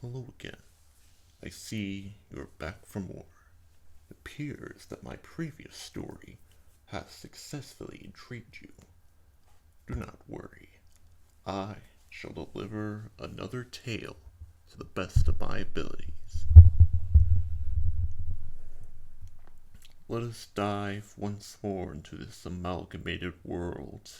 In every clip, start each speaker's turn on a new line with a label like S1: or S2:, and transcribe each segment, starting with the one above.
S1: Hello again. I see you're back for more. It appears that my previous story has successfully intrigued you. Do not worry. I shall deliver another tale to the best of my abilities. Let us dive once more into this amalgamated world.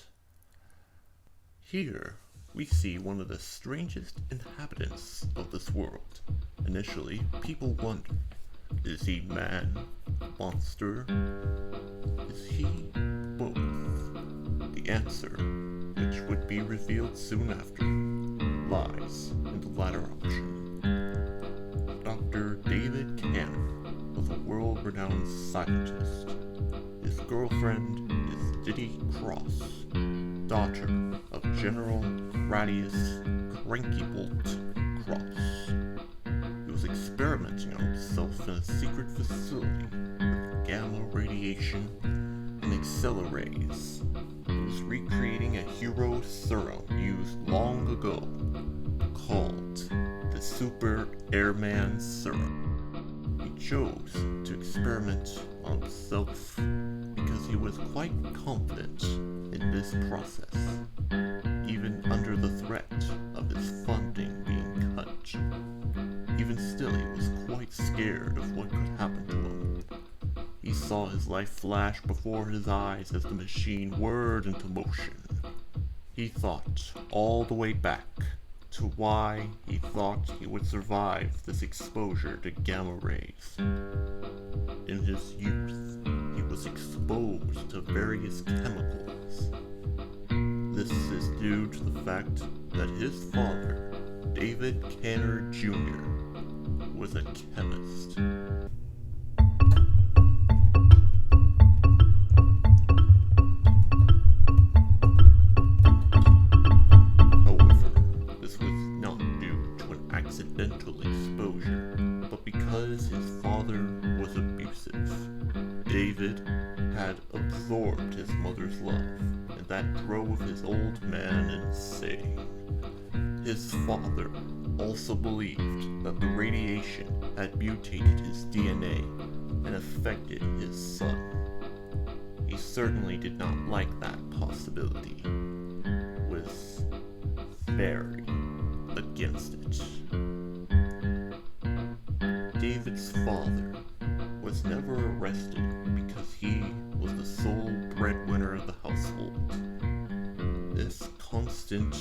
S1: Here, we see one of the strangest inhabitants of this world. Initially, people wonder, is he man, monster? Is he both? The answer, which would be revealed soon after, lies in the latter option. Dr. David Cannon was a world-renowned scientist. His girlfriend is Diddy Cross, daughter of General Gradius Crankybolt Cross. He was experimenting on himself in a secret facility with gamma radiation and accelerators. He was recreating a hero serum used long ago called the Super Airman Serum. He chose to experiment on himself because he was quite confident in this process, even under the threat of his funding being cut. Even still, he was quite scared of what could happen to him. He saw his life flash before his eyes as the machine whirred into motion. He thought all the way back to why he thought he would survive this exposure to gamma rays. In his youth, he was exposed to various chemicals. This is due to the fact that his father, David Canner Jr., was a chemist. However, this was not due to an accidental exposure, but because his father was abusive. David had absorbed his mother's love, and that drove his old man insane. His father also believed that the radiation had mutated his DNA and affected his son. He certainly did not like that possibility, was very against it. David's father was never arrested because he was the sole breadwinner of the household. This constant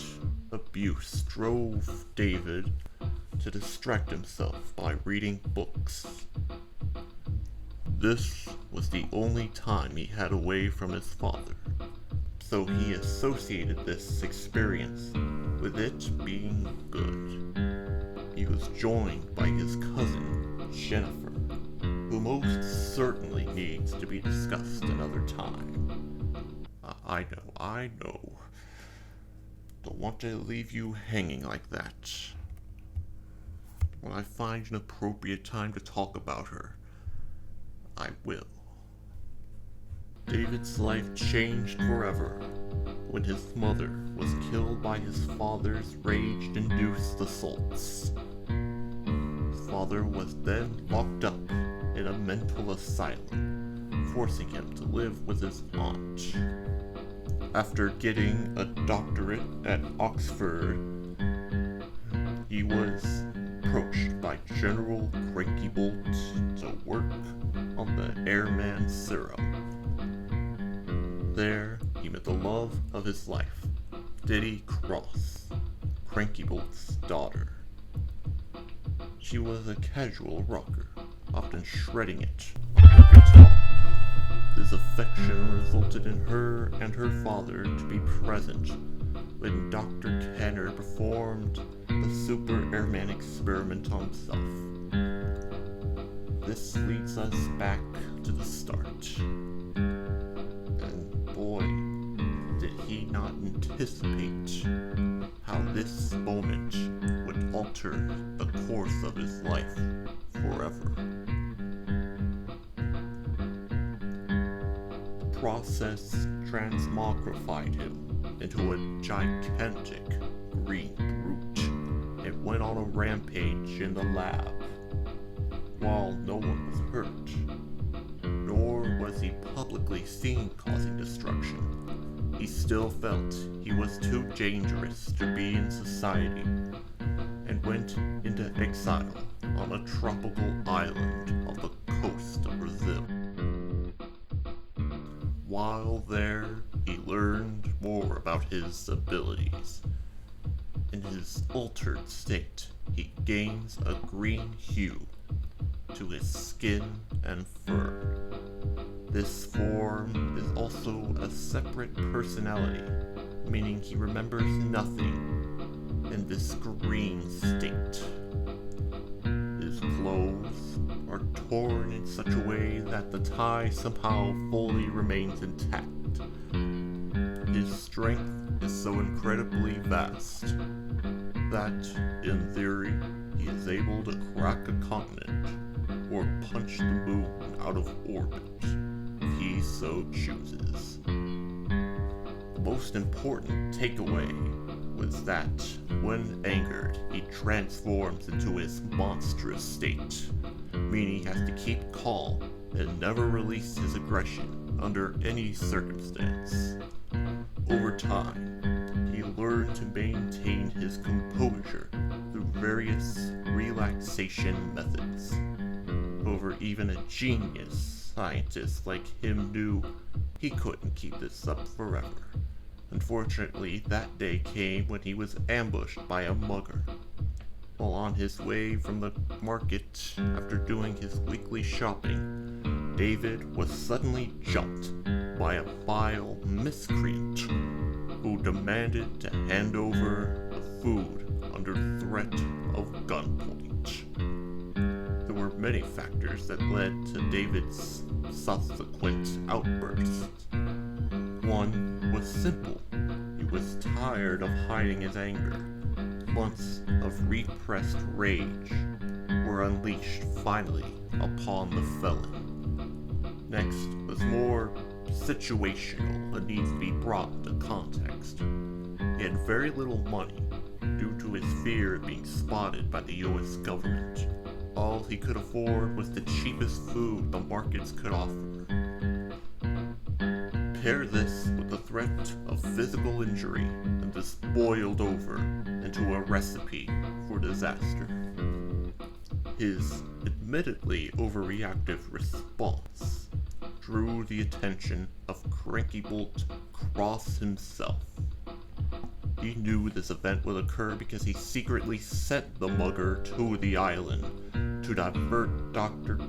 S1: abuse drove David to distract himself by reading books. This was the only time he had away from his father, so he associated this experience with it being good. He was joined by his cousin, Jennifer, who most certainly needs to be discussed another time. I know. Don't want to leave you hanging like that. When I find an appropriate time to talk about her, I will. David's life changed forever when his mother was killed by his father's rage-induced assaults. His father was then locked up in a mental asylum, forcing him to live with his aunt. After getting a doctorate at Oxford, he was approached by General Crankybolt to work on the Airman Serum. There, he met the love of his life, Diddy Cross, Crankybolt's daughter. She was a casual rocker, often shredding it on her guitar. This affection resulted in her and her father to be present when Dr. Canner performed the Super Airman experiment on himself. This leads us back to the start. And boy, did he not anticipate how this moment would alter the course of his life forever. The process transmogrified him into a gigantic green brute. It went on a rampage in the lab. While no one was hurt, nor was he publicly seen causing destruction, he still felt he was too dangerous to be in society, and went into exile on a tropical island off the coast of Brazil. While there, he learned more about his abilities. In his altered state, he gains a green hue to his skin and fur. This form is also a separate personality, meaning he remembers nothing in this green state. His clothes are torn in such a way that the tie somehow fully remains intact. His strength is so incredibly vast that, in theory, he is able to crack a continent or punch the moon out of orbit if he so chooses. The most important takeaway was that, when angered, he transforms into his monstrous state, meaning he has to keep calm and never release his aggression under any circumstance. Over time, he learned to maintain his composure through various relaxation methods. However, even a genius scientist like him knew he couldn't keep this up forever. Unfortunately, that day came when he was ambushed by a mugger. While on his way from the market after doing his weekly shopping, David was suddenly jumped by a vile miscreant who demanded to hand over the food under threat of gunpoint. There were many factors that led to David's subsequent outbursts. One was simple. He was tired of hiding his anger. Months of repressed rage were unleashed finally upon the felon. Next was more situational and needs to be brought into context. He had very little money due to his fear of being spotted by the US government. All he could afford was the cheapest food the markets could offer. Pair this with the threat of physical injury, and this boiled over into a recipe for disaster. His admittedly overreactive response drew the attention of Cranky Bolt Cross himself. He knew this event would occur because he secretly sent the mugger to the island to divert Dr.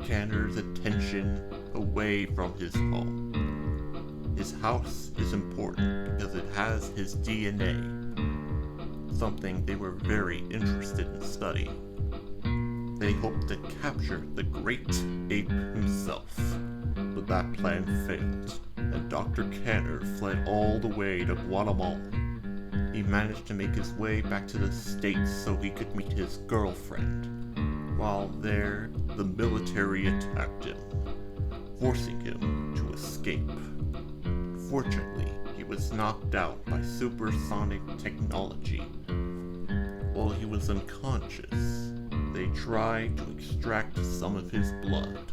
S1: Canner's attention away from his home. His house is important because it has his DNA, something they were very interested in studying. They hoped to capture the great ape himself, but that plan failed, and Dr. Canner fled all the way to Guatemala. He managed to make his way back to the States so he could meet his girlfriend. While there, the military attacked him, forcing him to escape. Fortunately, he was knocked out by supersonic technology. While he was unconscious, they tried to extract some of his blood.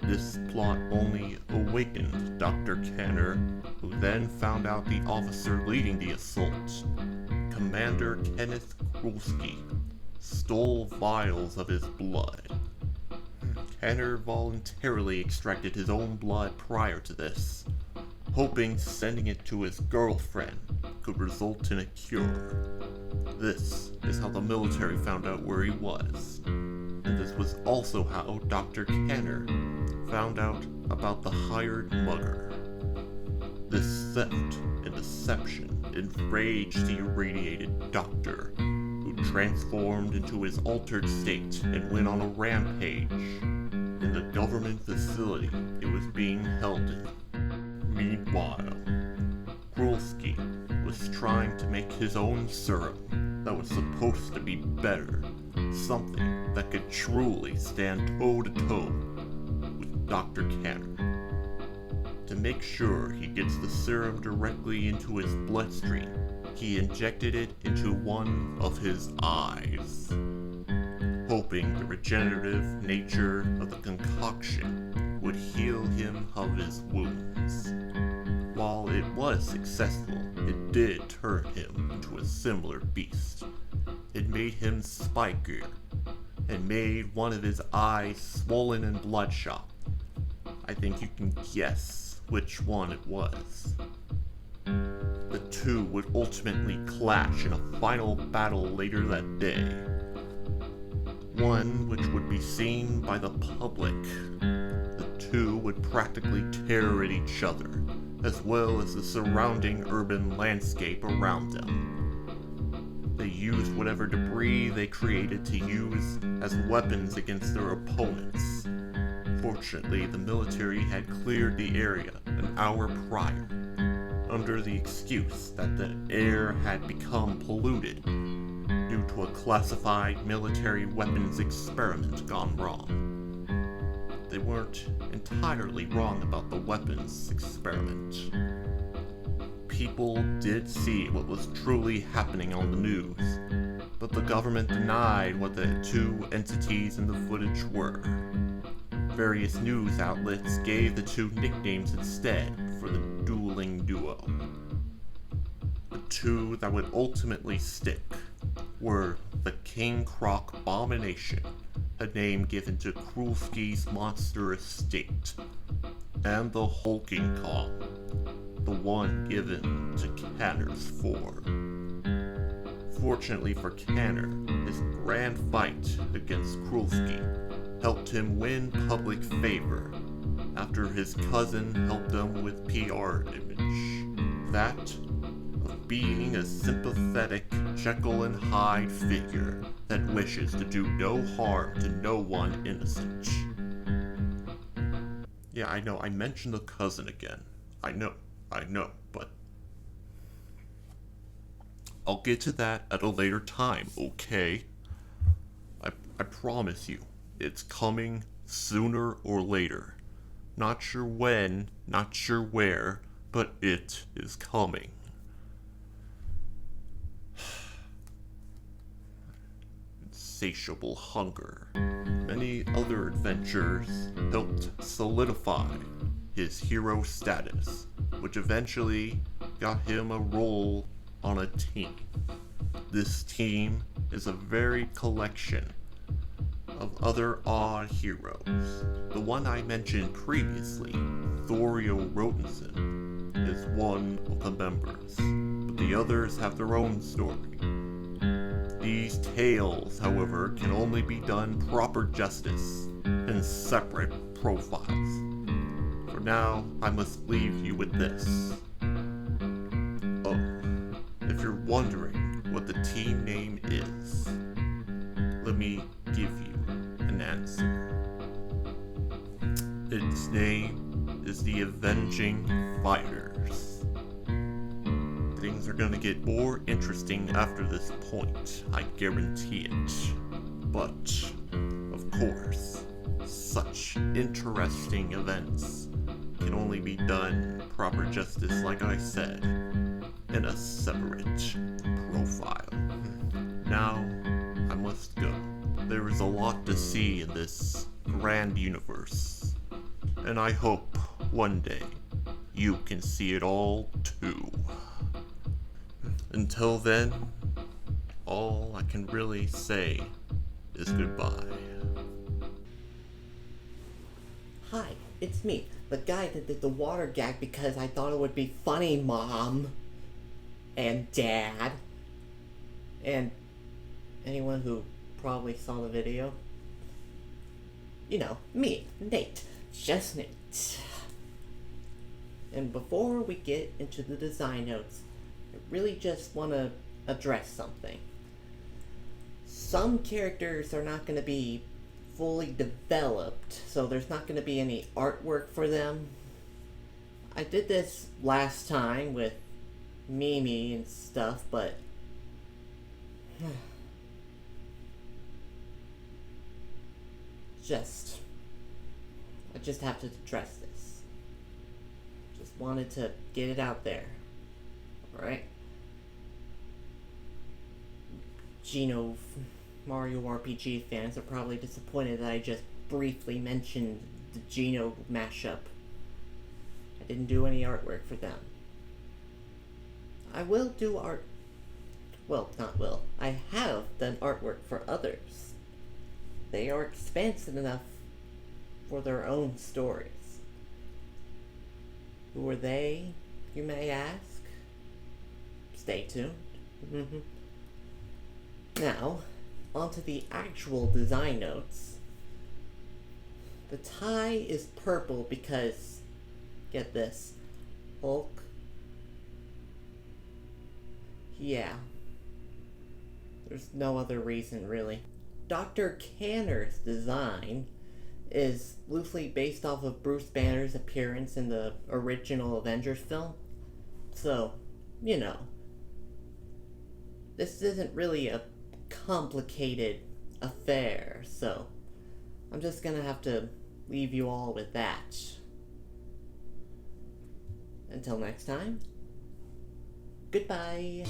S1: This plot only awakened Dr. Canner, who then found out the officer leading the assault, Commander Kenneth Krulski, stole vials of his blood. Canner voluntarily extracted his own blood prior to this, hoping sending it to his girlfriend could result in a cure. This is how the military found out where he was, and this was also how Dr. Canner found out about the hired mugger. This theft and deception enraged the irradiated doctor, who transformed into his altered state and went on a rampage in the government facility it was being held in. Meanwhile, Krulski was trying to make his own serum that was supposed to be better, something that could truly stand toe-to-toe with Dr. Canner. To make sure he gets the serum directly into his bloodstream, he injected it into one of his eyes, hoping the regenerative nature of the concoction would heal him of his wounds. While it was successful, it did turn him into a similar beast. It made him spikier, and made one of his eyes swollen and bloodshot. I think you can guess which one it was. The two would ultimately clash in a final battle later that day. One which would be seen by the public. The two would practically tear at each other, as well as the surrounding urban landscape around them. They used whatever debris they created to use as weapons against their opponents. Fortunately, the military had cleared the area an hour prior, under the excuse that the air had become polluted due to a classified military weapons experiment gone wrong. They weren't entirely wrong about the weapons experiment. People did see what was truly happening on the news, but the government denied what the two entities in the footage were. Various news outlets gave the two nicknames instead for the dueling duo. The two that would ultimately stick were the King Croc Abomination, a name given to Krulski's monster estate, and the Hulking Kong, the one given to Kanner's form. Fortunately for Kanner, his grand fight against Krulski helped him win public favor after his cousin helped him with PR image. That of being a sympathetic Jekyll and Hyde figure that wishes to do no harm to no one innocent. Yeah, I know, I mentioned the cousin again. I know, but I'll get to that at a later time, okay? I promise you, it's coming sooner or later. Not sure when, not sure where, but it is coming. Insatiable hunger. Many other adventures helped solidify his hero status, which eventually got him a role on a team. This team is a varied collection of other odd heroes. The one I mentioned previously, Thorio Rotenson, is one of the members, but the others have their own story. These tales, however, can only be done proper justice in separate profiles. For now, I must leave you with this. Oh, if you're wondering what the team name is, let me give you an answer. Its name is the Avenging Fighters. Things are gonna get more interesting after this point, I guarantee it. But, of course, such interesting events can only be done proper justice, like I said, in a separate profile. Now, I must go. There is a lot to see in this grand universe, and I hope one day you can see it all too. Until then, all I can really say is goodbye.
S2: Hi, it's me, the guy that did the water gag because I thought it would be funny, Mom. And Dad. And anyone who probably saw the video. You know, me, Nate. Just Nate. And before we get into the design notes, I really just want to address something. Some characters are not going to be fully developed, so there's not going to be any artwork for them. I did this last time with Mimi and stuff, but I just have to address this. Just wanted to get it out there. Alright? Mario RPG fans are probably disappointed that I just briefly mentioned the Geno mashup. I didn't do any artwork for them. I will do art. Well, not will. I have done artwork for others. They are expansive enough for their own stories. Who are they, you may ask? Stay tuned. Now, onto the actual design notes. The tie is purple because, get this, Hulk. Yeah. There's no other reason, really. Dr. Canner's design is loosely based off of Bruce Banner's appearance in the original Avengers film. So, you know, this isn't really a complicated affair, so I'm just gonna have to leave you all with that. Until next time, goodbye.